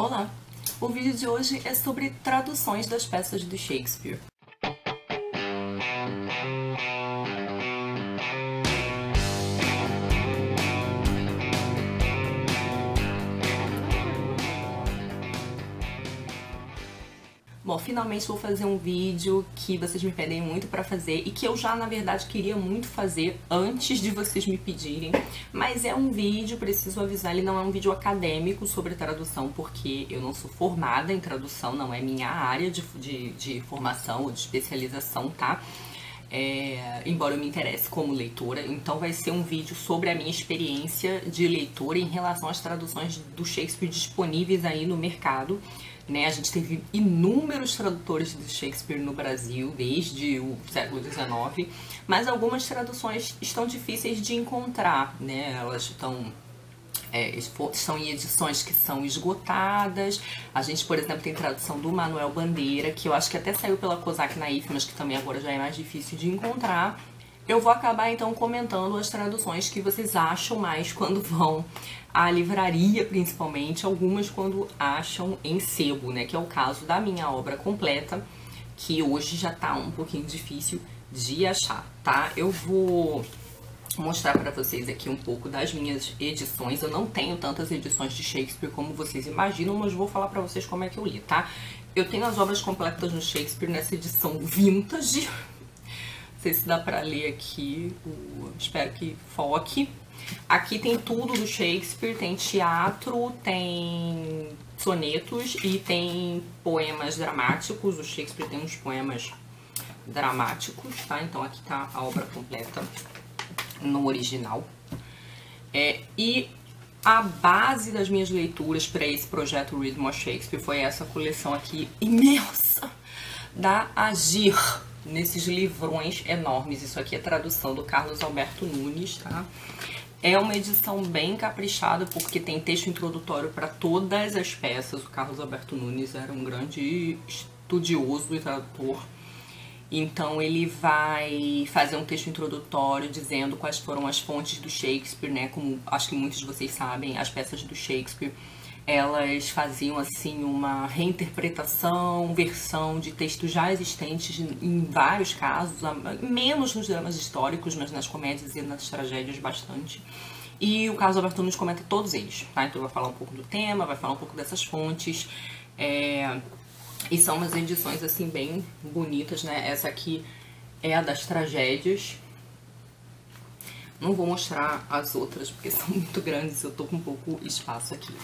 Olá! O vídeo de hoje é sobre traduções das peças de Shakespeare. Bom, finalmente vou fazer um vídeo que vocês me pedem muito pra fazer e que eu já, na verdade, queria muito fazer antes de vocês me pedirem. Mas é um vídeo, preciso avisar, ele não é um vídeo acadêmico sobre tradução, porque eu não sou formada em tradução, não é minha área de formação ou de especialização, tá? Embora eu me interesse como leitora, então vai ser um vídeo sobre a minha experiência de leitora em relação às traduções do Shakespeare disponíveis aí no mercado. Né? A gente teve inúmeros tradutores de Shakespeare no Brasil desde o século XIX, mas algumas traduções estão difíceis de encontrar, né? Elas estão em edições que são esgotadas. A gente, por exemplo, tem tradução do Manuel Bandeira, que eu acho que até saiu pela Cosac na IF, mas que também agora já é mais difícil de encontrar. Eu vou acabar então comentando as traduções que vocês acham mais quando vão à livraria, principalmente, algumas quando acham em sebo, né? Que é o caso da minha obra completa, que hoje já tá um pouquinho difícil de achar, tá? Eu vou mostrar para vocês aqui um pouco das minhas edições. Eu não tenho tantas edições de Shakespeare como vocês imaginam, mas vou falar para vocês como é que eu li, tá? Eu tenho as obras completas no Shakespeare nessa edição vintage. Não sei se dá pra ler aqui, espero que foque. Aqui tem tudo do Shakespeare, tem teatro, tem sonetos e tem poemas dramáticos. O Shakespeare tem uns poemas dramáticos, tá? Então aqui tá a obra completa no original. E a base das minhas leituras para esse projeto Read More Shakespeare foi essa coleção aqui imensa da Agir, nesses livrões enormes. Isso aqui é tradução do Carlos Alberto Nunes, tá? É uma edição bem caprichada, porque tem texto introdutório para todas as peças. O Carlos Alberto Nunes era um grande estudioso e tradutor. Então ele vai fazer um texto introdutório dizendo quais foram as fontes do Shakespeare, né? Como acho que muitos de vocês sabem, as peças do Shakespeare, elas faziam assim uma reinterpretação, versão de textos já existentes em vários casos, menos nos dramas históricos, mas nas comédias e nas tragédias bastante. E o Carlos Alberto Nunes comenta todos eles, tá? Então vai falar um pouco do tema, vai falar um pouco dessas fontes. E são umas edições assim bem bonitas, né? Essa aqui é a das tragédias. Não vou mostrar as outras porque são muito grandes, eu tô com pouco espaço aqui,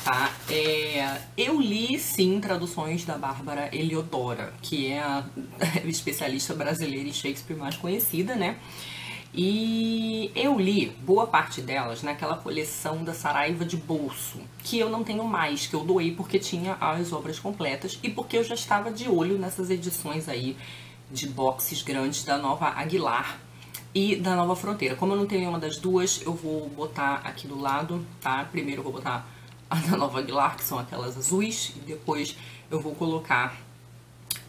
tá? Eu li, sim, traduções da Bárbara Heliodora, que é a especialista brasileira em Shakespeare mais conhecida, né? E eu li boa parte delas naquela coleção da Saraiva de bolso, que eu não tenho mais, que eu doei porque tinha as obras completas e porque eu já estava de olho nessas edições aí de boxes grandes da Nova Aguilar e da Nova Fronteira. Como eu não tenho nenhuma das duas, eu vou botar aqui do lado, tá? Primeiro eu vou botar a da Nova Aguilar, que são aquelas azuis, e depois eu vou colocar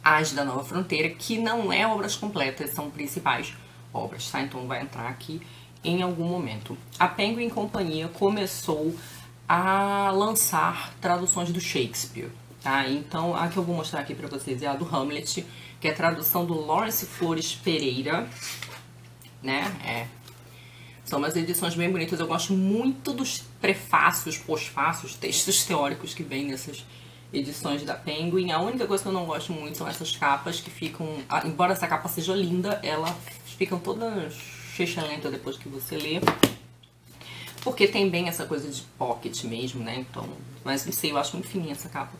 as da Nova Fronteira, que não é obras completas, são principais obras, tá? Então vai entrar aqui em algum momento. A Penguin Companhia começou a lançar traduções do Shakespeare, tá? Então a que eu vou mostrar aqui pra vocês é a do Hamlet, que é a tradução do Lawrence Flores Pereira, né? São umas edições bem bonitas. Eu gosto muito dos prefácios, pós-fácios, textos teóricos que vem nessas edições da Penguin. A única coisa que eu não gosto muito são essas capas que ficam... Embora essa capa seja linda, elas ficam todas chechelenta depois que você lê. Porque tem bem essa coisa de pocket mesmo, né? Então, mas não sei, eu acho muito fininha essa capa.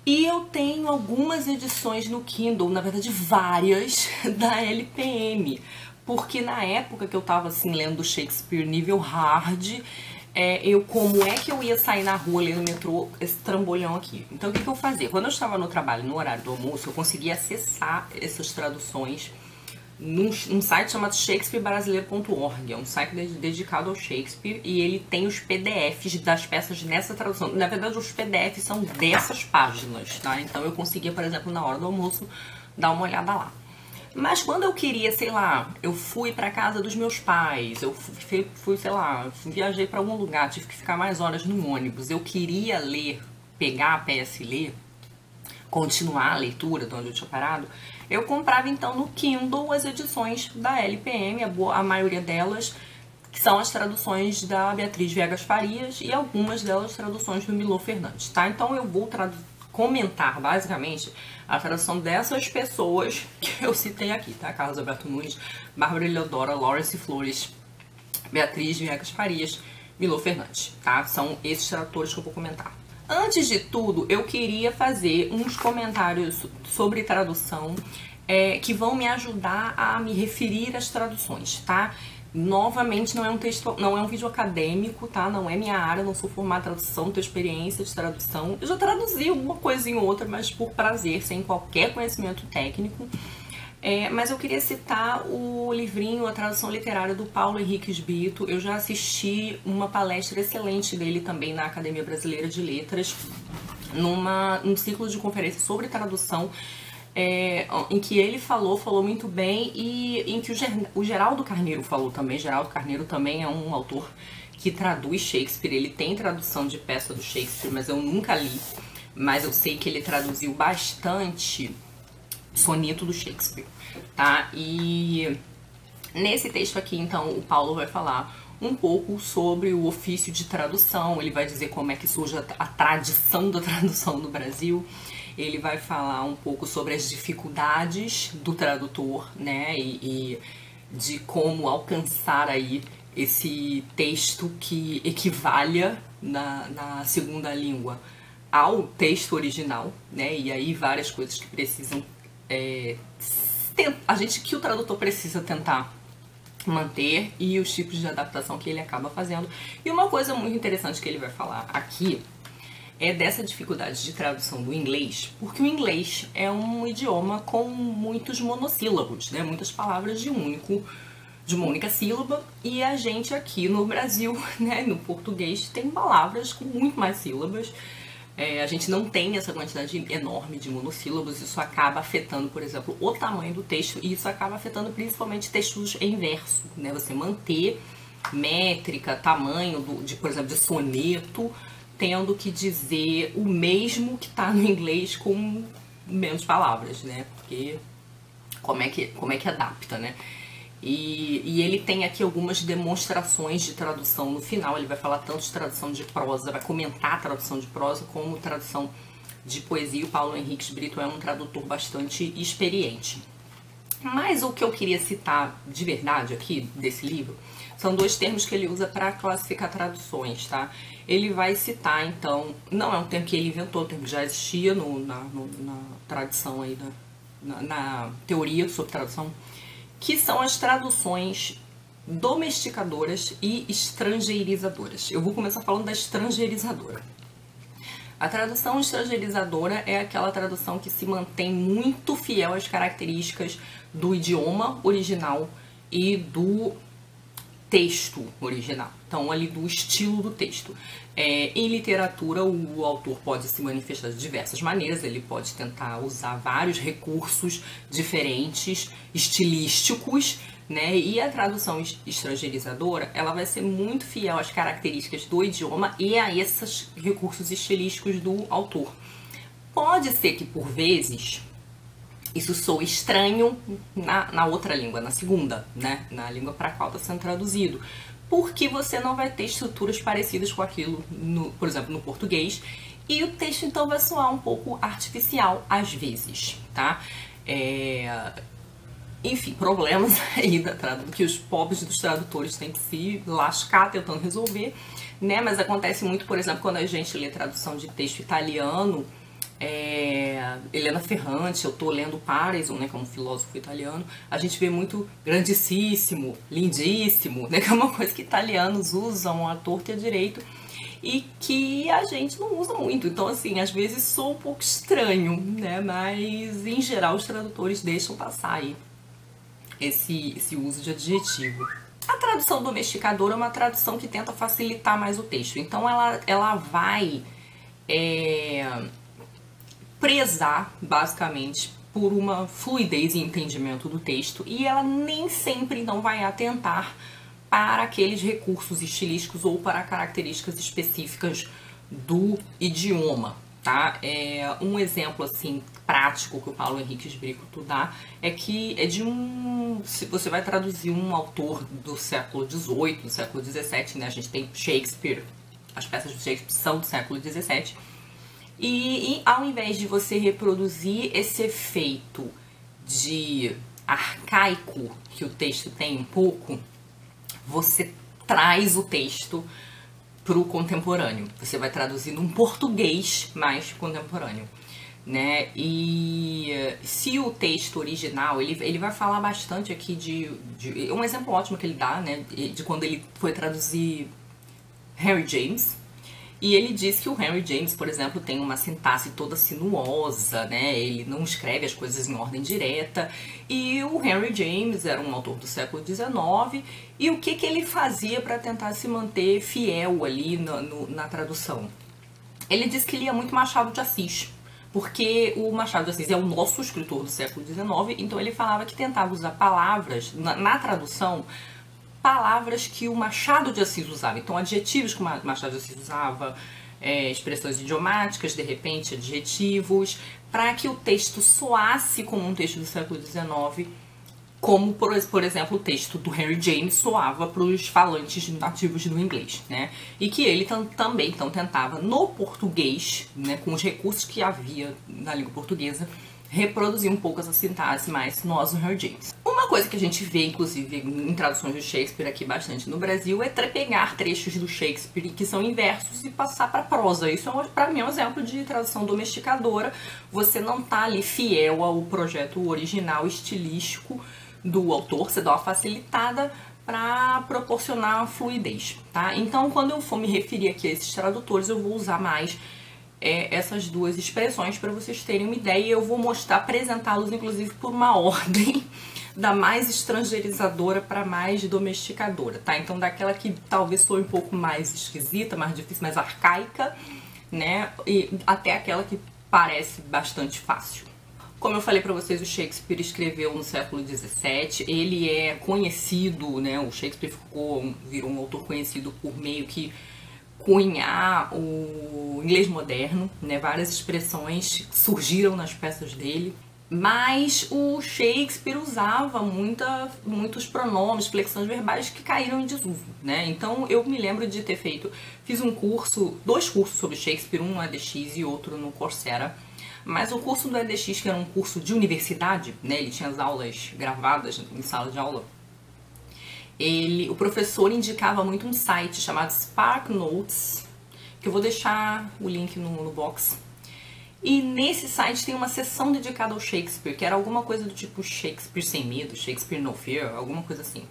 E eu tenho algumas edições no Kindle, na verdade várias, da LPM. Porque na época que eu tava assim lendo Shakespeare nível hard, como é que eu ia sair na rua lendo no metrô esse trambolhão aqui? Então o que eu fazia? Quando eu estava no trabalho, no horário do almoço, eu conseguia acessar essas traduções num site chamado shakespearebrasileiro.org. É um site dedicado ao Shakespeare e ele tem os PDFs das peças nessa tradução. Na verdade, os PDFs são dessas páginas, tá? Então eu conseguia, por exemplo, na hora do almoço, dar uma olhada lá. Mas quando eu queria, sei lá, eu fui pra casa dos meus pais, eu fui sei lá, viajei pra algum lugar, tive que ficar mais horas no ônibus, eu queria ler pegar a peça e ler, continuar a leitura de onde eu tinha parado, eu comprava então no Kindle as edições da LPM, a maioria delas que são as traduções da Beatriz Viegas Farias e algumas delas traduções do Milor Fernandes, tá? Então eu vou comentar basicamente a tradução dessas pessoas que eu citei aqui, tá? Carlos Alberto Nunes, Bárbara Eleodora, Laurence Flores, Beatriz Viegas Farias, Milor Fernandes, tá? São esses tradutores que eu vou comentar. Antes de tudo, eu queria fazer uns comentários sobre tradução que vão me ajudar a me referir às traduções, tá? Novamente, não é um texto, não é um vídeo acadêmico, tá? Não é minha área, não sou formada em tradução, não tenho experiência de tradução. Eu já traduzi uma coisa ou outra, mas por prazer, sem qualquer conhecimento técnico. Mas eu queria citar o livrinho, a tradução literária do Paulo Henriques Brito. Eu já assisti uma palestra excelente dele também na Academia Brasileira de Letras, num ciclo de conferência sobre tradução, em que ele falou muito bem e em que o Geraldo Carneiro falou também. Geraldo Carneiro também é um autor que traduz Shakespeare. Ele tem tradução de peça do Shakespeare, mas eu nunca li. Mas eu sei que ele traduziu bastante soneto do Shakespeare, tá? E nesse texto aqui, então, o Paulo vai falar um pouco sobre o ofício de tradução. Ele vai dizer como é que surge a tradição da tradução no Brasil. Ele vai falar um pouco sobre as dificuldades do tradutor, né, e de como alcançar aí esse texto que equivalha na segunda língua ao texto original, né, e aí várias coisas que precisam, que o tradutor precisa tentar manter e os tipos de adaptação que ele acaba fazendo. E uma coisa muito interessante que ele vai falar aqui é dessa dificuldade de tradução do inglês, porque o inglês é um idioma com muitos monossílabos, né? Muitas palavras de uma única sílaba, e a gente aqui no Brasil, né, no português, tem palavras com muito mais sílabas. A gente não tem essa quantidade enorme de monossílabos, isso acaba afetando, por exemplo, o tamanho do texto, e isso acaba afetando principalmente textos em verso, né? Você manter métrica, tamanho, por exemplo, de soneto, tendo que dizer o mesmo que está no inglês com menos palavras, né? Porque como é que adapta, né? E ele tem aqui algumas demonstrações de tradução no final. Ele vai falar tanto de tradução de prosa, vai comentar a tradução de prosa como tradução de poesia. O Paulo Henriques Brito é um tradutor bastante experiente. Mas o que eu queria citar de verdade aqui desse livro são dois termos que ele usa para classificar traduções, tá? Ele vai citar, então, não é um termo que ele inventou, o termo que já existia na tradição aí, na teoria sobre tradução, que são as traduções domesticadoras e estrangeirizadoras. Eu vou começar falando da estrangeirizadora. A tradução estrangeirizadora é aquela tradução que se mantém muito fiel às características do idioma original e do texto original, então ali do estilo do texto. Em literatura, o autor pode se manifestar de diversas maneiras, ele pode tentar usar vários recursos diferentes, estilísticos, né? E a tradução estrangeirizadora, ela vai ser muito fiel às características do idioma e a esses recursos estilísticos do autor. Pode ser que, por vezes, isso soa estranho na outra língua, na segunda, né? Na língua para a qual está sendo traduzido. Porque você não vai ter estruturas parecidas com aquilo, por exemplo, no português. E o texto, então, vai soar um pouco artificial, às vezes, tá? Enfim, problemas aí que os pobres dos tradutores têm que se lascar tentando resolver, né? Mas acontece muito, por exemplo, quando a gente lê tradução de texto italiano, Helena Ferrante, eu tô lendo Parison, né, como filósofo italiano, a gente vê muito grandissimo, lindíssimo, né, que é uma coisa que italianos usam à torta e à direito e que a gente não usa muito. Então, assim, às vezes soa um pouco estranho, né, mas em geral os tradutores deixam passar aí esse uso de adjetivo. A tradução domesticadora é uma tradução que tenta facilitar mais o texto, então ela vai prezar, basicamente, por uma fluidez e entendimento do texto, e ela nem sempre não vai atentar para aqueles recursos estilísticos ou para características específicas do idioma, tá? Um exemplo, assim, prático que o Paulo Henriques Brito dá é que é de se você vai traduzir um autor do século XVIII, do século XVII, né? A gente tem Shakespeare, as peças de Shakespeare são do século XVII, e ao invés de você reproduzir esse efeito de arcaico que o texto tem um pouco, você traz o texto para o contemporâneo. Você vai traduzir num português mais contemporâneo, né? E se o texto original, ele vai falar bastante aqui de um exemplo ótimo que ele dá, né? De quando ele foi traduzir Henry James. E ele diz que o Henry James, por exemplo, tem uma sintaxe toda sinuosa, né? Ele não escreve as coisas em ordem direta. E o Henry James era um autor do século XIX. E o que ele fazia para tentar se manter fiel ali na tradução? Ele diz que lia muito Machado de Assis, porque o Machado de Assis é o nosso escritor do século XIX. Então ele falava que tentava usar palavras na tradução, palavras que o Machado de Assis usava. Então, adjetivos que o Machado de Assis usava, expressões idiomáticas, de repente, adjetivos, para que o texto soasse como um texto do século XIX, como, por exemplo, o texto do Henry James soava para os falantes nativos do inglês, né? E que ele também tentava, no português, né, com os recursos que havia na língua portuguesa, reproduzir um pouco essa sintaxe mais sinuosa do Henry James. Uma coisa que a gente vê, inclusive, em traduções de Shakespeare aqui bastante no Brasil, é pegar trechos do Shakespeare que são em versos e passar para prosa. Isso, para mim, é um exemplo de tradução domesticadora. Você não tá ali fiel ao projeto original estilístico do autor, você dá uma facilitada para proporcionar fluidez, tá? Então, quando eu for me referir aqui a esses tradutores, eu vou usar mais essas duas expressões para vocês terem uma ideia, e eu vou apresentá-los inclusive por uma ordem da mais estrangeirizadora para mais domesticadora, tá? Então daquela que talvez soe um pouco mais esquisita, mais difícil, mais arcaica, né? E até aquela que parece bastante fácil. Como eu falei para vocês, o Shakespeare escreveu no século XVII, ele é conhecido, né? O Shakespeare virou um autor conhecido por meio que cunhar o inglês moderno, né? Várias expressões surgiram nas peças dele, mas o Shakespeare usava muitos pronomes, flexões verbais que caíram em desuso, né? Então eu me lembro de ter fiz dois cursos sobre Shakespeare, um no EDX e outro no Coursera. Mas o curso do EDX, que era um curso de universidade, né? Ele tinha as aulas gravadas em sala de aula. O professor indicava muito um site chamado Spark Notes, que eu vou deixar o link no box. E nesse site tem uma seção dedicada ao Shakespeare, que era alguma coisa do tipo Shakespeare Sem Medo, Shakespeare No Fear, alguma coisa assim.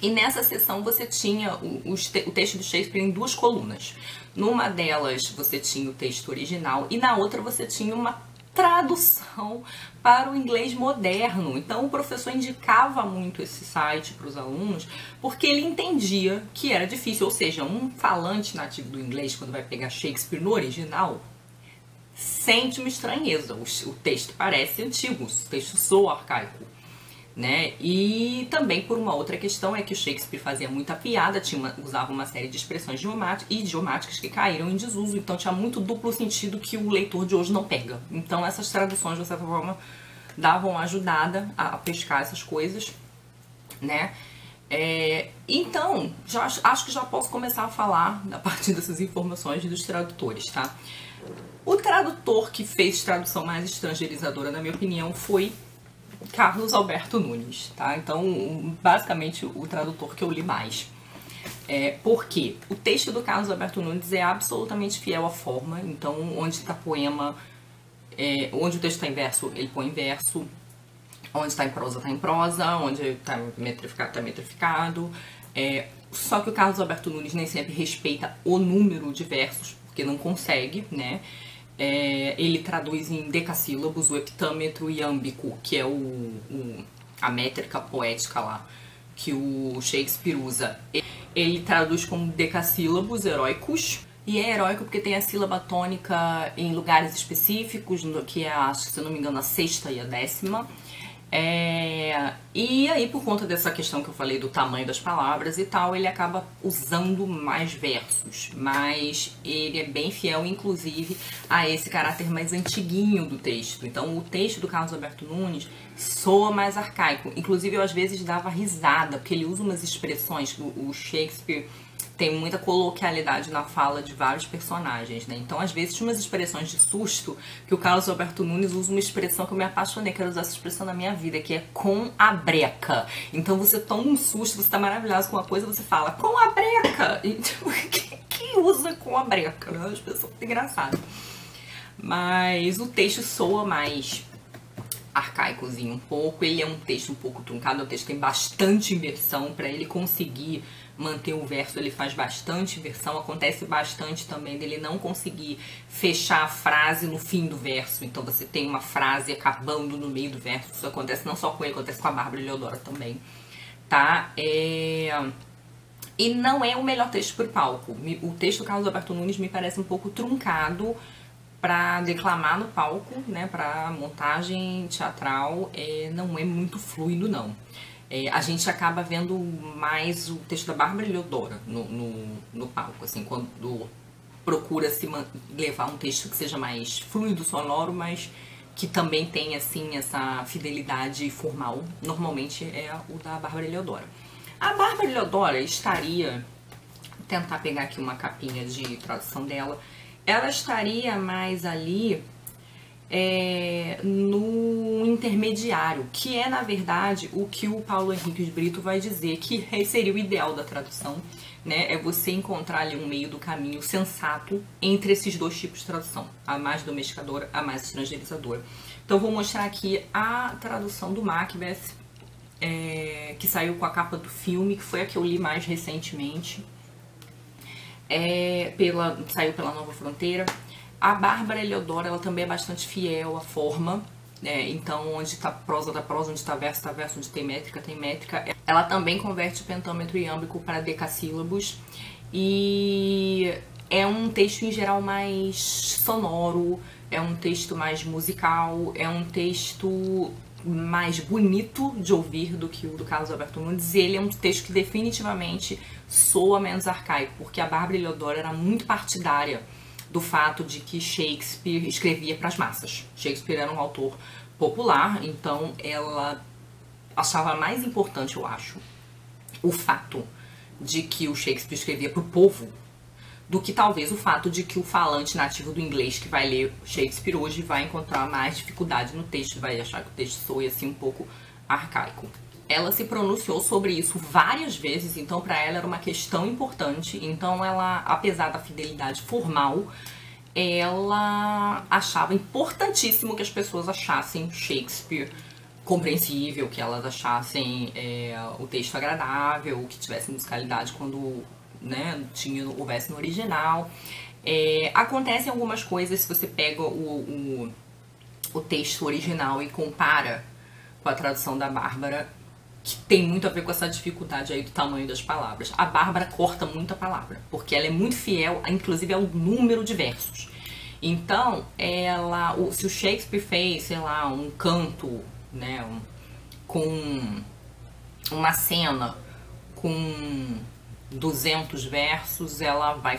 E nessa seção você tinha o texto do Shakespeare em duas colunas. Numa delas você tinha o texto original e na outra você tinha uma tradução para o inglês moderno. Então o professor indicava muito esse site para os alunos porque ele entendia que era difícil, ou seja, um falante nativo do inglês, quando vai pegar Shakespeare no original, sente uma estranheza. O texto parece antigo, o texto soa arcaico, né? E também por uma outra questão é que o Shakespeare fazia muita piada, usava uma série de expressões idiomáticas que caíram em desuso, então tinha muito duplo sentido que o leitor de hoje não pega. Então essas traduções, de certa forma, davam ajudada a pescar essas coisas, né? Então, acho que já posso começar a falar a partir dessas informações dos tradutores, tá? O tradutor que fez tradução mais estrangeirizadora, na minha opinião, foi Carlos Alberto Nunes, tá? Então, basicamente, o tradutor que eu li mais. Porque o texto do Carlos Alberto Nunes é absolutamente fiel à forma. Então, onde está poema, onde o texto está em verso, ele põe em verso. Onde está em prosa. Onde está metrificado, está metrificado. Só que o Carlos Alberto Nunes nem sempre respeita o número de versos, porque não consegue, né? Ele traduz em decassílabos o heptâmetro iâmbico, que é a métrica poética lá, que o Shakespeare usa. Ele traduz como decassílabos heróicos, e é heróico porque tem a sílaba tônica em lugares específicos, que é, acho que, se eu não me engano, a 6ª e a 10ª. E aí, por conta dessa questão que eu falei do tamanho das palavras e tal, ele acaba usando mais versos, mas ele é bem fiel, inclusive, a esse caráter mais antiguinho do texto. Então, o texto do Carlos Alberto Nunes soa mais arcaico. Inclusive, eu às vezes dava risada, porque ele usa umas expressões, o Shakespeare tem muita coloquialidade na fala de vários personagens, né? Então, às vezes, tinha umas expressões de susto que o Carlos Alberto Nunes usa uma expressão que eu me apaixonei, quero usar essa expressão na minha vida, que é com a breca. Então, você toma um susto, você tá maravilhoso com uma coisa, você fala com a breca. E, tipo, quem usa com a breca? Né? Uma expressão muito engraçada. Mas o texto soa mais arcaicozinho um pouco, ele é um texto um pouco truncado, o texto tem bastante inversão, para ele conseguir manter o verso, ele faz bastante inversão, acontece bastante também dele não conseguir fechar a frase no fim do verso, então você tem uma frase acabando no meio do verso, isso acontece não só com ele, acontece com a Bárbara Leodora também, tá? E não é o melhor texto pro palco, o texto do Carlos Alberto Nunes me parece um pouco truncado para declamar no palco, né, para montagem teatral, não é muito fluido, não. A gente acaba vendo mais o texto da Bárbara Leodora no palco, assim, quando procura se levar um texto que seja mais fluido, sonoro, mas que também tem, assim, essa fidelidade formal. Normalmente é o da Bárbara Leodora. A Bárbara Leodora estaria, vou tentar pegar aqui uma capinha de tradução dela, ela estaria mais ali no intermediário, que é, na verdade, o que o Paulo Henrique de Brito vai dizer, que seria o ideal da tradução, né? É você encontrar ali um meio do caminho sensato entre esses dois tipos de tradução, a mais domesticadora, a mais estrangeirizadora. Então, vou mostrar aqui a tradução do Macbeth, que saiu com a capa do filme, que foi a que eu li mais recentemente. Saiu pela Nova Fronteira. A Bárbara Leodora, ela também é bastante fiel à forma, então onde está prosa da prosa, onde está verso, onde tem métrica. Ela também converte pentâmetro iâmbico para decassílabos e é um texto em geral mais sonoro, é um texto mais musical, é um texto mais bonito de ouvir do que o do Carlos Alberto Nunes. Ele é um texto que definitivamente soa menos arcaico, porque a Bárbara Leodora era muito partidária do fato de que Shakespeare escrevia para as massas. Shakespeare era um autor popular, então ela achava mais importante, eu acho, o fato de que o Shakespeare escrevia para o povo do que talvez o fato de que o falante nativo do inglês que vai ler Shakespeare hoje vai encontrar mais dificuldade no texto, vai achar que o texto soe assim um pouco arcaico. Ela se pronunciou sobre isso várias vezes, então para ela era uma questão importante. Então ela, apesar da fidelidade formal, ela achava importantíssimo que as pessoas achassem Shakespeare compreensível, que elas achassem o texto agradável, que tivesse musicalidade quando, né, houvesse no original. Acontecem algumas coisas se você pega o texto original e compara com a tradução da Bárbara, que tem muito a ver com essa dificuldade aí do tamanho das palavras. A Bárbara corta muita palavra, porque ela é muito fiel, inclusive, ao número de versos. Então, se o Shakespeare fez, sei lá, um canto, né, com uma cena com 200 versos, ela vai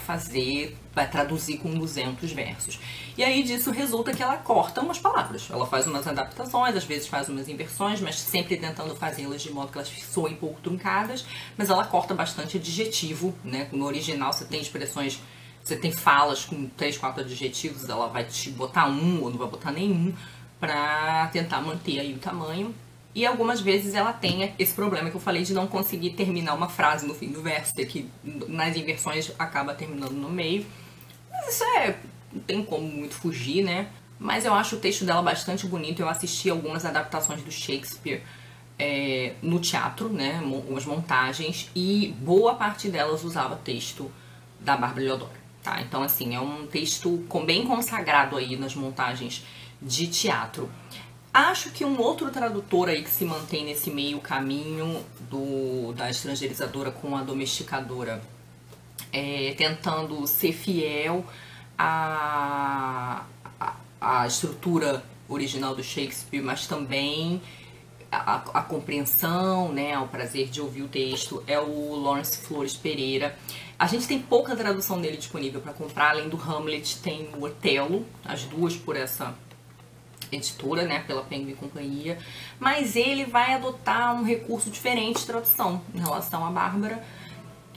traduzir com 200 versos. E aí disso resulta que ela corta umas palavras. Ela faz umas adaptações, às vezes faz umas inversões, mas sempre tentando fazê-las de modo que elas soem um pouco truncadas, mas ela corta bastante adjetivo, né? No original você tem expressões, você tem falas com 3, 4 adjetivos, ela vai te botar um ou não vai botar nenhum pra tentar manter aí o tamanho. E algumas vezes ela tem esse problema que eu falei de não conseguir terminar uma frase no fim do verso, ter que nas inversões acaba terminando no meio. Mas isso não tem como muito fugir, né? Mas eu acho o texto dela bastante bonito. Eu assisti algumas adaptações do Shakespeare no teatro, né? Umas montagens, e boa parte delas usava texto da Bárbara Leodora, tá? Então, assim, é um texto bem consagrado aí nas montagens de teatro. Acho que um outro tradutor aí que se mantém nesse meio caminho da estrangeirizadora com a domesticadora, tentando ser fiel à estrutura original do Shakespeare, mas também a compreensão, né, o prazer de ouvir o texto, é o Lawrence Flores Pereira. A gente tem pouca tradução dele disponível para comprar, além do Hamlet tem o Otelo, as duas por essa editora, né, pela Penguin Companhia, mas ele vai adotar um recurso diferente de tradução em relação à Bárbara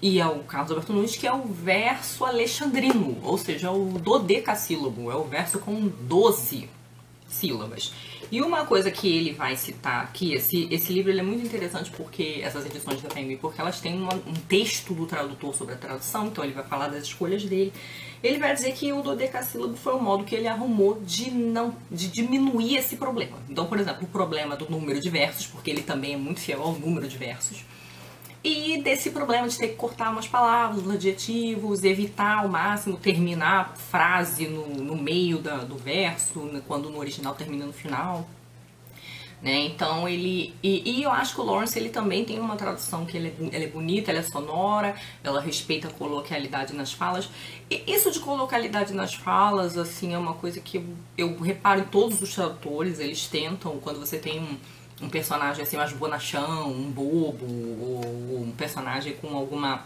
e ao Carlos Alberto Nunes, que é o verso alexandrino, ou seja, o dodecassílabo, é o verso com 12 sílabas. E uma coisa que ele vai citar aqui, esse livro ele é muito interessante porque essas edições da Penguin, porque elas têm um texto do tradutor sobre a tradução, então ele vai falar das escolhas dele. Ele vai dizer que o dodecassílabo foi o modo que ele arrumou de diminuir esse problema. Então, por exemplo, o problema do número de versos, porque ele também é muito fiel ao número de versos, e desse problema de ter que cortar umas palavras, os adjetivos, evitar ao máximo terminar a frase no meio do verso, quando no original termina no final. Né? Então ele... E eu acho que o Lawrence ele também tem uma tradução que ela é bonita, ela é sonora, ela respeita a coloquialidade nas falas. E isso de coloquialidade nas falas, assim, é uma coisa que eu reparo em todos os tradutores, eles tentam, quando você tem um personagem assim mais bonachão, um bobo, ou um personagem com alguma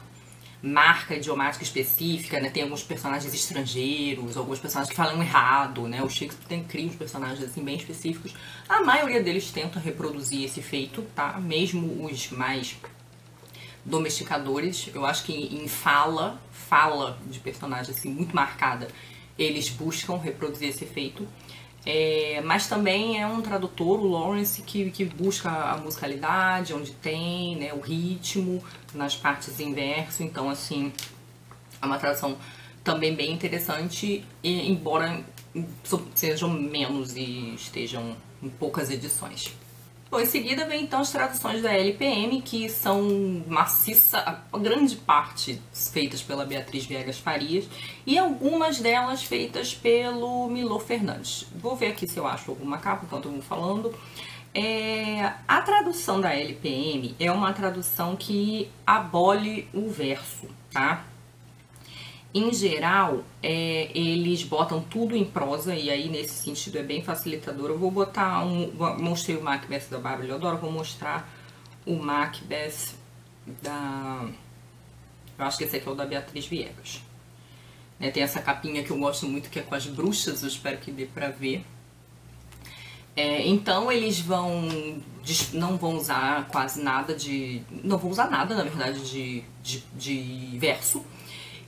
marca idiomática específica, né? Tem alguns personagens estrangeiros, alguns personagens que falam errado, né? O Shakespeare cria uns personagens assim bem específicos. A maioria deles tenta reproduzir esse feito, tá? Mesmo os mais domesticadores, eu acho que em fala de personagem assim muito marcada, eles buscam reproduzir esse efeito. Mas também é um tradutor, o Lawrence, que busca a musicalidade, onde tem, né, o ritmo, nas partes em verso. Então, assim, é uma tradução também bem interessante, embora sejam menos e estejam em poucas edições. Bom, em seguida vem então as traduções da LPM, que são maciça, a grande parte feitas pela Beatriz Viegas Farias e algumas delas feitas pelo Milor Fernandes. Vou ver aqui se eu acho alguma capa enquanto eu vou falando. A tradução da LPM é uma tradução que abole o verso, tá? Em geral, eles botam tudo em prosa, e aí nesse sentido é bem facilitador. Eu vou botar mostrei o Macbeth da Bárbara Leodoro, vou mostrar o Macbeth da... Eu acho que esse aqui é o da Beatriz Viegas. Tem essa capinha que eu gosto muito, que é com as bruxas, eu espero que dê pra ver. Então eles não vão usar quase nada de... Não vão usar nada, na verdade, de verso.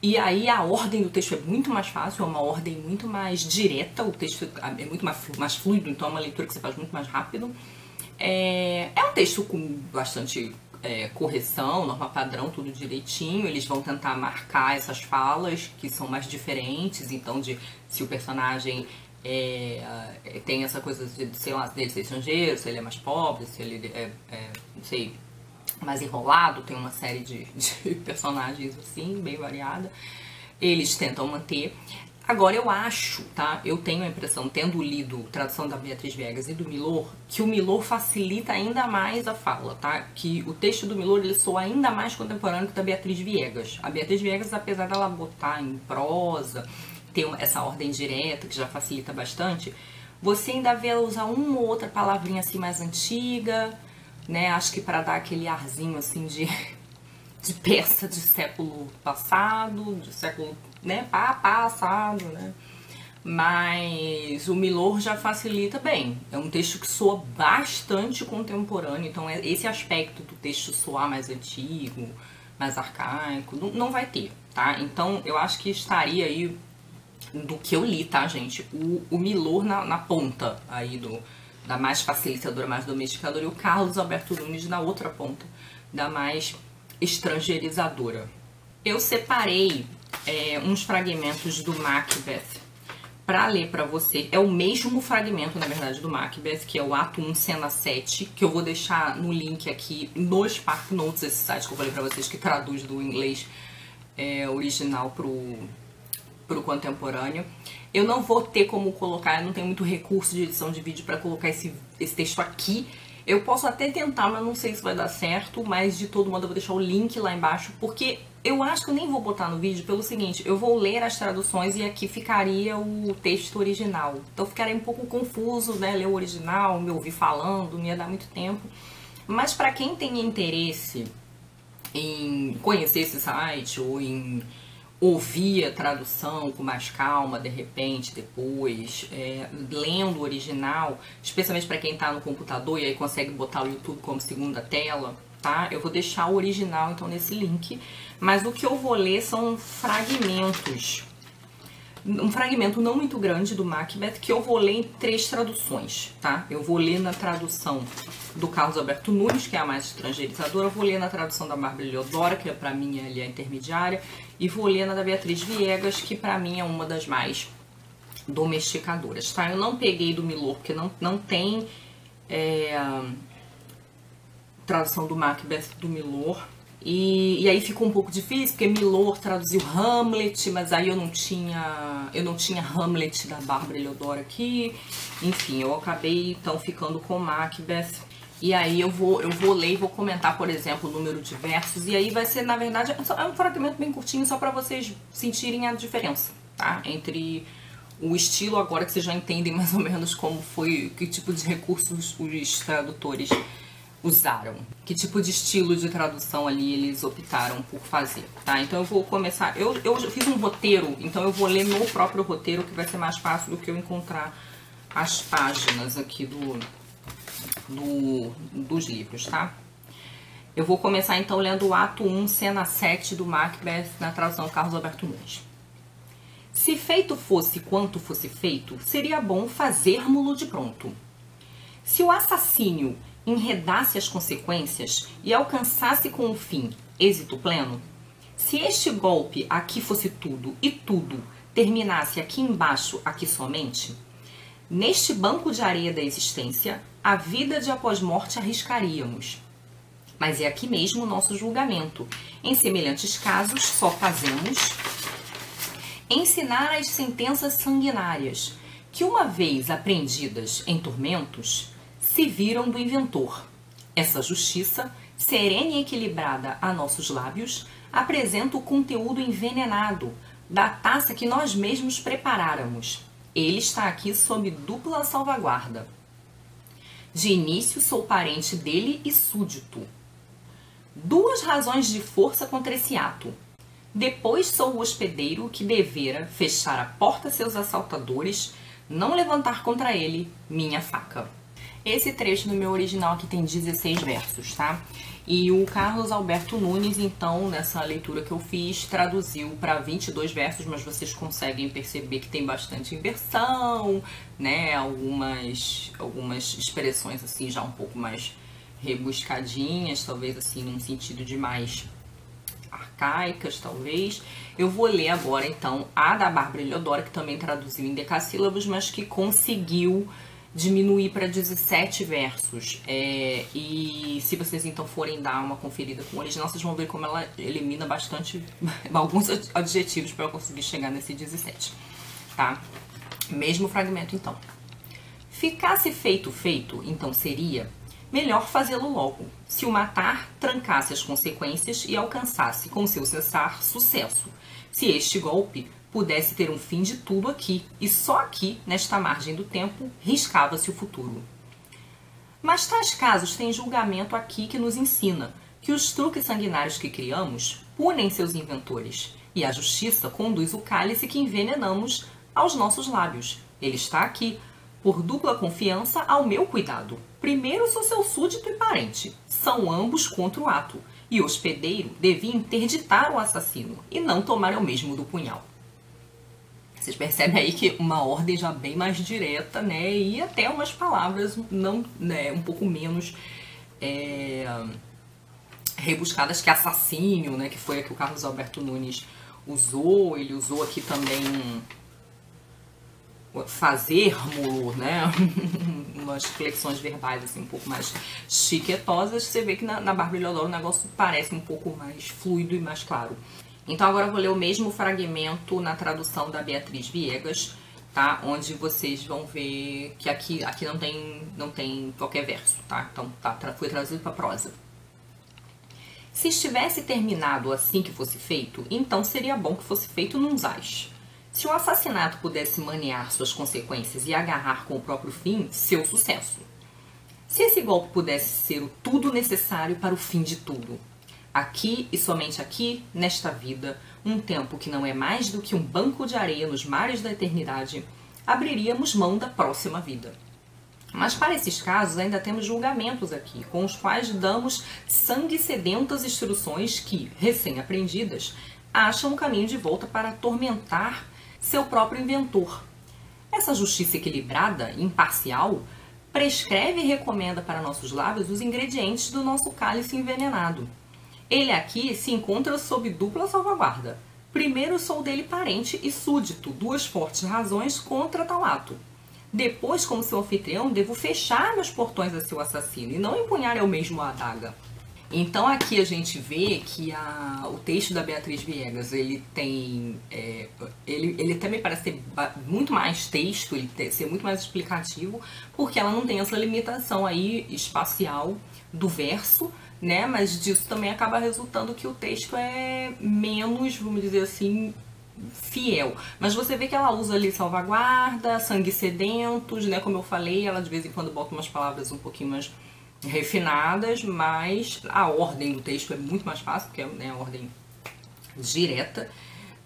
E aí a ordem do texto é muito mais fácil, é uma ordem muito mais direta, o texto é muito mais fluido, então é uma leitura que você faz muito mais rápido. É um texto com bastante correção, norma padrão, tudo direitinho. Eles vão tentar marcar essas falas que são mais diferentes, então se o personagem tem essa coisa de, sei lá, dele ser estrangeiro, se ele é mais pobre, se ele não sei, mais enrolado, tem uma série de personagens assim, bem variada. Eles tentam manter. Agora eu acho, tá? Eu tenho a impressão, tendo lido a tradução da Beatriz Viegas e do Milor, que o Milor facilita ainda mais a fala, tá? Que o texto do Milor, ele soa ainda mais contemporâneo que o da Beatriz Viegas. A Beatriz Viegas, apesar dela botar em prosa, ter essa ordem direta, que já facilita bastante, você ainda vê ela usar uma ou outra palavrinha assim mais antiga, né? Acho que para dar aquele arzinho assim de peça de século passado, de século, né, passado, né? Mas o Milor já facilita bem. É um texto que soa bastante contemporâneo, então esse aspecto do texto soar mais antigo, mais arcaico, não vai ter, tá? Então eu acho que estaria aí, do que eu li, tá, gente? O Milor na ponta aí da mais facilitadora, mais domesticadora, e o Carlos Alberto Nunes na outra ponta, da mais estrangeirizadora. Eu separei uns fragmentos do Macbeth para ler para você. É o mesmo fragmento, na verdade, do Macbeth, que é o ato 1, cena 7, que eu vou deixar no link aqui no Spark Notes, esse site que eu falei para vocês, que traduz do inglês original pro contemporâneo. Eu não vou ter como colocar, eu não tenho muito recurso de edição de vídeo para colocar esse texto aqui. Eu posso até tentar, mas não sei se vai dar certo, mas de todo modo eu vou deixar o link lá embaixo, porque eu acho que eu nem vou botar no vídeo pelo seguinte, eu vou ler as traduções e aqui ficaria o texto original. Então ficaria um pouco confuso, né, ler o original, me ouvir falando, não ia dar muito tempo. Mas para quem tem interesse em conhecer esse site ou em ouvir a tradução com mais calma, de repente, depois, lendo o original, especialmente para quem está no computador e aí consegue botar o YouTube como segunda tela, tá? Eu vou deixar o original, então, nesse link, mas o que eu vou ler são fragmentos. Um fragmento não muito grande do Macbeth, que eu vou ler em 3 traduções, tá? Eu vou ler na tradução do Carlos Alberto Nunes, que é a mais estrangeirizadora, eu vou ler na tradução da Bárbara Eliodora, que pra mim é a intermediária, e vou ler na da Beatriz Viegas, que pra mim é uma das mais domesticadoras, tá? Eu não peguei do Milor, porque não tem tradução do Macbeth do Milor. E aí ficou um pouco difícil, porque Milor traduziu Hamlet, mas aí eu não tinha Hamlet da Bárbara Eliodora aqui. Enfim, eu acabei então ficando com Macbeth. E aí eu vou ler e vou comentar, por exemplo, o número de versos. E aí vai ser, na verdade, é um fragmento bem curtinho, só para vocês sentirem a diferença, tá? Entre o estilo, agora que vocês já entendem mais ou menos como foi, que tipo de recursos os tradutores usaram, que tipo de estilo de tradução ali eles optaram por fazer, tá? Então eu vou começar, eu fiz um roteiro, então eu vou ler no próprio roteiro, que vai ser mais fácil do que eu encontrar as páginas aqui dos livros, tá? Eu vou começar então lendo o ato 1, cena 7 do Macbeth, na tradução Carlos Alberto Nunes. Se feito fosse quanto fosse feito, seria bom fazermo-lo de pronto. Se o assassínio enredasse as consequências e alcançasse com o fim êxito pleno, se este golpe aqui fosse tudo e tudo terminasse aqui embaixo, aqui somente, neste banco de areia da existência, a vida de após-morte arriscaríamos. Mas é aqui mesmo o nosso julgamento. Em semelhantes casos, só fazemos ensinar as sentenças sanguinárias, que uma vez aprendidas em tormentos, se viram do inventor. Essa justiça, serena e equilibrada a nossos lábios, apresenta o conteúdo envenenado da taça que nós mesmos preparáramos. Ele está aqui sob dupla salvaguarda. De início sou parente dele e súdito. 2 razões de força contra esse ato. Depois sou o hospedeiro que devera fechar a porta a seus assaltadores, não levantar contra ele minha faca. Esse trecho no meu original aqui tem 16 versos, tá? E o Carlos Alberto Nunes, então, nessa leitura que eu fiz, traduziu para 22 versos, mas vocês conseguem perceber que tem bastante inversão, né? Algumas expressões, assim, já um pouco mais rebuscadinhas, talvez, assim, num sentido de mais arcaicas, talvez. Eu vou ler agora, então, a da Bárbara Eliodora, que também traduziu em decassílabos, mas que conseguiu diminuir para 17 versos. E se vocês então forem dar uma conferida com o original, vocês vão ver como ela elimina bastante alguns adjetivos para eu conseguir chegar nesse 17, tá? Mesmo fragmento então. Ficasse feito, então seria melhor fazê-lo logo, se o matar trancasse as consequências e alcançasse com seu cessar sucesso, se este golpe pudesse ter um fim de tudo aqui, e só aqui, nesta margem do tempo, riscava-se o futuro. Mas tais casos têm julgamento aqui que nos ensina que os truques sanguinários que criamos punem seus inventores, e a justiça conduz o cálice que envenenamos aos nossos lábios. Ele está aqui, por dupla confiança ao meu cuidado. Primeiro sou seu súdito e parente, são ambos contra o ato, e o hospedeiro devia interditar o assassino, e não tomar eu mesmo do punhal. Vocês percebem aí que uma ordem já bem mais direta, né? E até umas palavras não, né, um pouco menos rebuscadas que assassínio, né? Que foi a que o Carlos Alberto Nunes usou. Ele usou aqui também fazermo, né? Umas flexões verbais assim, um pouco mais chiquetosas. Você vê que na Bárbara Eliodora o negócio parece um pouco mais fluido e mais claro. Então agora eu vou ler o mesmo fragmento na tradução da Beatriz Viegas, tá? Onde vocês vão ver que aqui não tem qualquer verso, tá? Então foi traduzido para prosa. Se estivesse terminado assim que fosse feito, então seria bom que fosse feito nuns ais. Se o assassinato pudesse manear suas consequências e agarrar com o próprio fim, seu sucesso. Se esse golpe pudesse ser o tudo necessário para o fim de tudo. Aqui e somente aqui, nesta vida, um tempo que não é mais do que um banco de areia nos mares da eternidade, abriríamos mão da próxima vida. Mas para esses casos ainda temos julgamentos aqui, com os quais damos sangue sedentas instruções que, recém-aprendidas, acham um caminho de volta para atormentar seu próprio inventor. Essa justiça equilibrada, imparcial, prescreve e recomenda para nossos lábios os ingredientes do nosso cálice envenenado. Ele aqui se encontra sob dupla salvaguarda. Primeiro sou dele parente e súdito, duas fortes razões contra tal ato. Depois, como seu anfitrião, devo fechar meus portões a seu assassino e não empunhar eu mesmo a adaga. Então aqui a gente vê que o texto da Beatriz Viegas, ele tem, ele até me parece ter muito mais texto, ser muito mais explicativo, porque ela não tem essa limitação aí espacial do verso, né? Mas disso também acaba resultando que o texto é menos, vamos dizer assim, fiel. Mas você vê que ela usa ali salvaguarda, sangue sedentos, né? Como eu falei, ela de vez em quando bota umas palavras um pouquinho mais refinadas, mas a ordem do texto é muito mais fácil, porque é, né, a ordem direta,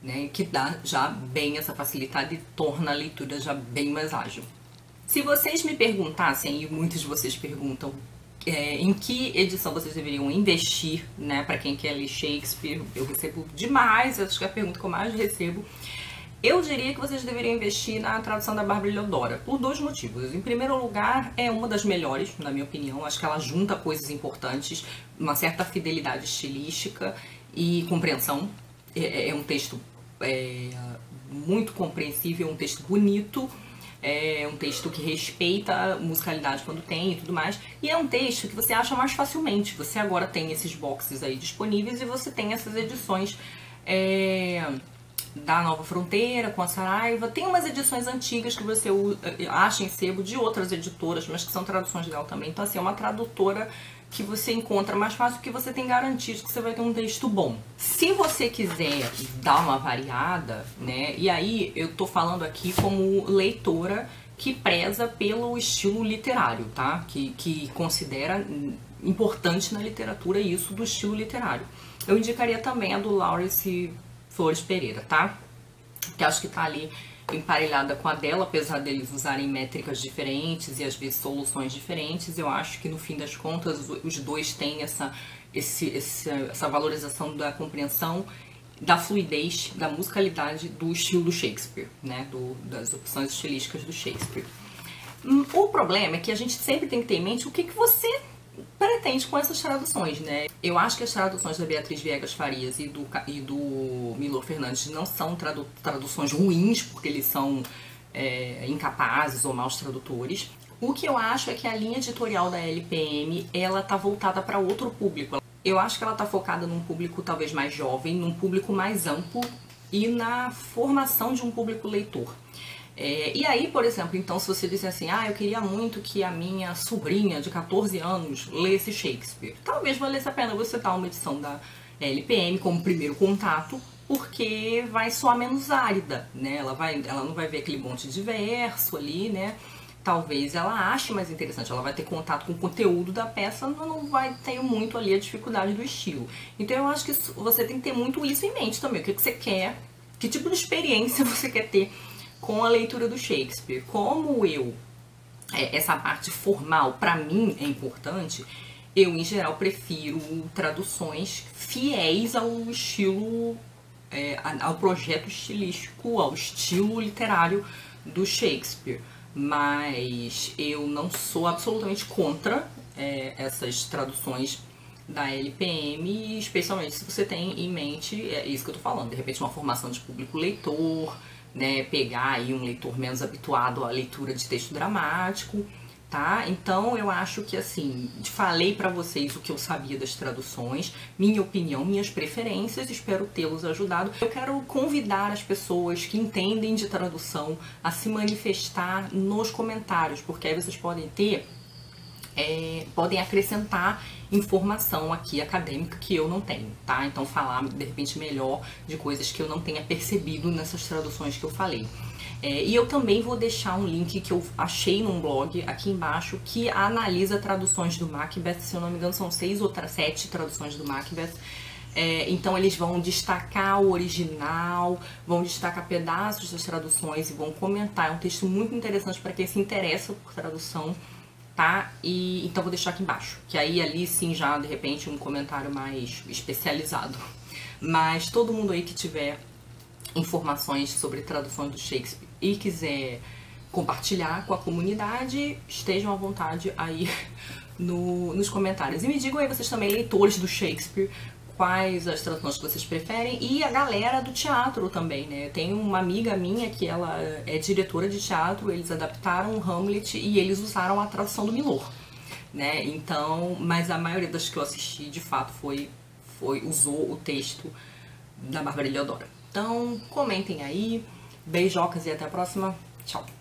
né, que dá já bem essa facilidade e torna a leitura já bem mais ágil. Se vocês me perguntassem, e muitos de vocês perguntam, em que edição vocês deveriam investir, né, para quem quer ler Shakespeare, eu recebo demais, acho que é a pergunta que eu mais recebo. Eu diria que vocês deveriam investir na tradução da Bárbara Eliodora, por dois motivos. Em primeiro lugar, é uma das melhores, na minha opinião. Acho que ela junta coisas importantes, uma certa fidelidade estilística e compreensão. É um texto muito compreensível, um texto bonito, é um texto que respeita a musicalidade quando tem e tudo mais. E é um texto que você acha mais facilmente. Você agora tem esses boxes aí disponíveis e você tem essas edições da Nova Fronteira, com a Saraiva. Tem umas edições antigas que você acha em sebo de outras editoras, mas que são traduções dela também. Então, assim, é uma tradutora que você encontra mais fácil, porque você tem garantido que você vai ter um texto bom. Se você quiser dar uma variada, né, e aí eu tô falando aqui como leitora que preza pelo estilo literário, tá? Que considera importante na literatura isso do estilo literário. Eu indicaria também a do Laurence Flores Pereira, tá? Que acho que tá ali emparelhada com a dela, apesar deles usarem métricas diferentes e às vezes soluções diferentes. Eu acho que no fim das contas os dois têm essa valorização da compreensão, da fluidez, da musicalidade do estilo do Shakespeare, né? Das opções estilísticas do Shakespeare. O problema é que a gente sempre tem que ter em mente o que você pretende com essas traduções, né? Eu acho que as traduções da Beatriz Viegas Farias e do Milor Fernandes não são traduções ruins, porque eles são incapazes ou maus tradutores. O que eu acho é que a linha editorial da LPM, ela tá voltada para outro público. Eu acho que ela tá focada num público talvez mais jovem, num público mais amplo e na formação de um público leitor. E aí, por exemplo, então, se você disser assim, eu queria muito que a minha sobrinha de 14 anos lesse Shakespeare, talvez valesse a pena você dar uma edição da LPM como primeiro contato, porque vai soar menos árida, né? Ela não vai ver aquele monte de verso ali, né? Talvez ela ache mais interessante, ela vai ter contato com o conteúdo da peça, não vai ter muito ali a dificuldade do estilo. Então eu acho que você tem que ter muito isso em mente também, o que você quer, que tipo de experiência você quer ter com a leitura do Shakespeare. Como essa parte formal para mim é importante, eu em geral prefiro traduções fiéis ao estilo, ao projeto estilístico, ao estilo literário do Shakespeare. Mas eu não sou absolutamente contra essas traduções da LPM, especialmente se você tem em mente, isso que eu tô falando, de repente uma formação de público leitor, né, pegar aí um leitor menos habituado à leitura de texto dramático, tá? Então eu acho que assim, falei pra vocês o que eu sabia das traduções, minha opinião, minhas preferências, espero tê-los ajudado. Eu quero convidar as pessoas que entendem de tradução a se manifestar nos comentários, porque aí vocês podem podem acrescentar informação aqui acadêmica que eu não tenho, tá? Então falar de repente melhor de coisas que eu não tenha percebido nessas traduções que eu falei. E eu também vou deixar um link que eu achei num blog aqui embaixo que analisa traduções do Macbeth, se eu não me engano são 6 ou 7 traduções do Macbeth. Então eles vão destacar o original, vão destacar pedaços das traduções e vão comentar. É um texto muito interessante para quem se interessa por tradução, tá? Então vou deixar aqui embaixo, que aí ali sim já de repente um comentário mais especializado. Mas todo mundo aí que tiver informações sobre traduções do Shakespeare e quiser compartilhar com a comunidade, estejam à vontade aí nos comentários. E me digam aí vocês também, leitores do Shakespeare, quais as traduções que vocês preferem, e a galera do teatro também, né? Eu tenho uma amiga minha que ela é diretora de teatro, eles adaptaram o Hamlet e eles usaram a tradução do Milor, né? Então, mas a maioria das que eu assisti, de fato, usou o texto da Bárbara Eliodora. Então, comentem aí, beijocas e até a próxima. Tchau!